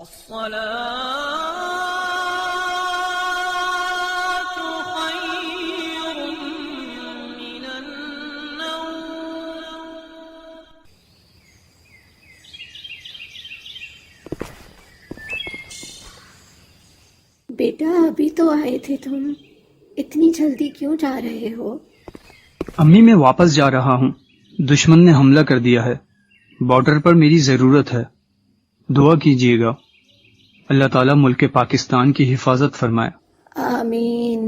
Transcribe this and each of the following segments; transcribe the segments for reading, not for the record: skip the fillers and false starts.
الصلاة خير من النوم. بیٹا ابھی تو آئے تھے تم، اتنی جلدی کیوں جا رہے ہو؟ امی میں واپس جا رہا ہوں، دشمن نے حملہ کر دیا ہے، بارڈر پر میری ضرورت ہے، دعا کیجیے گا اللہ تعالیٰ ملک پاکستان کی حفاظت فرمائے۔ آمین۔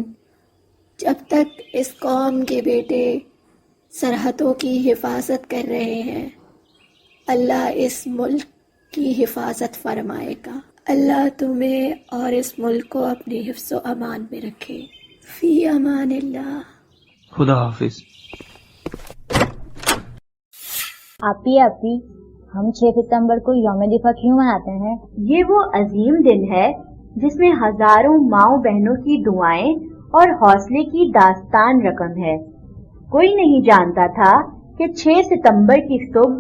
جب تک اس قوم کے بیٹے سرحدوں کی حفاظت کر رہے ہیں، اللہ اس ملک کی حفاظت فرمائے گا۔ اللہ تمہیں اور اس ملک کو اپنی حفظ و امان میں رکھے۔ فی امان اللہ۔ خدا حافظ۔ آپی ہم 6 ستمبر کو یوم دفاع کیوں مناتے ہیں؟ یہ وہ عظیم دن ہے جس میں ہزاروں ماؤں بہنوں کی دعائیں اور حوصلے کی داستان رقم ہے۔ کوئی نہیں جانتا تھا کہ 6 ستمبر کی صبح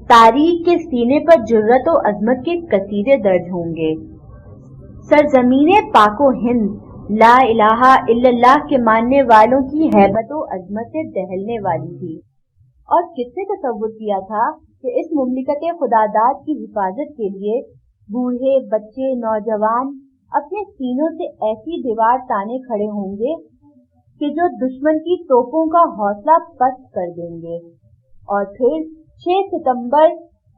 تاریخ کے سینے پر جرأت و عظمت کے قصیدے درج ہوں گے۔ سرزمین پاک و ہند لا الہ الا اللہ کے ماننے والوں کی ہیبت و عظمت سے دہلنے والی تھی، اور کس نے تصور کیا تھا کہ اس مملکت خداداد کی حفاظت کے لیے بوڑھے بچے نوجوان اپنے سینوں سے ایسی دیوار تانے کھڑے ہوں گے کہ جو دشمن کی توپوں کا حوصلہ پست کر دیں گے۔ اور پھر 6 ستمبر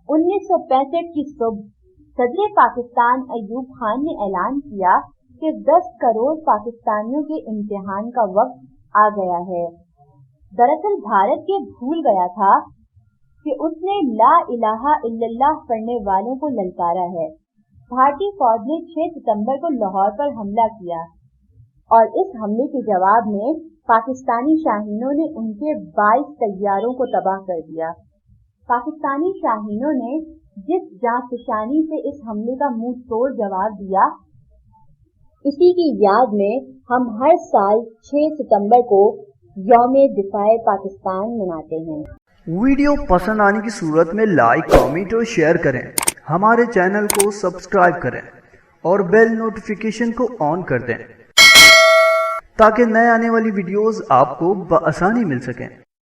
1965 کی صبح صدر پاکستان ایوب خان نے اعلان کیا کہ 10 کروڑ پاکستانیوں کے امتحان کا وقت آ گیا ہے۔ دراصل بھارت کے بھول گیا تھا کہ اس نے لا الہ الا اللہ پڑھنے والوں کو للکارا ہے۔ بھارتی فوج نے 6 ستمبر کو لاہور پر حملہ کیا، اور اس حملے کے جواب میں پاکستانی شاہینوں نے ان کے 22 طیاروں کو تباہ کر دیا۔ پاکستانی شاہینوں نے جس جانفشانی سے اس حملے کا منہ توڑ جواب دیا، اسی کی یاد میں ہم ہر سال 6 ستمبر کو یوم دفاع پاکستان مناتے ہیں۔ ویڈیو پسند آنے کی صورت میں لائک، کامنٹ اور شیئر کریں، ہمارے چینل کو سبسکرائب کریں اور بیل نوٹیفیکیشن کو آن کر دیں تاکہ نئے آنے والی ویڈیوز آپ کو بآسانی مل سکیں۔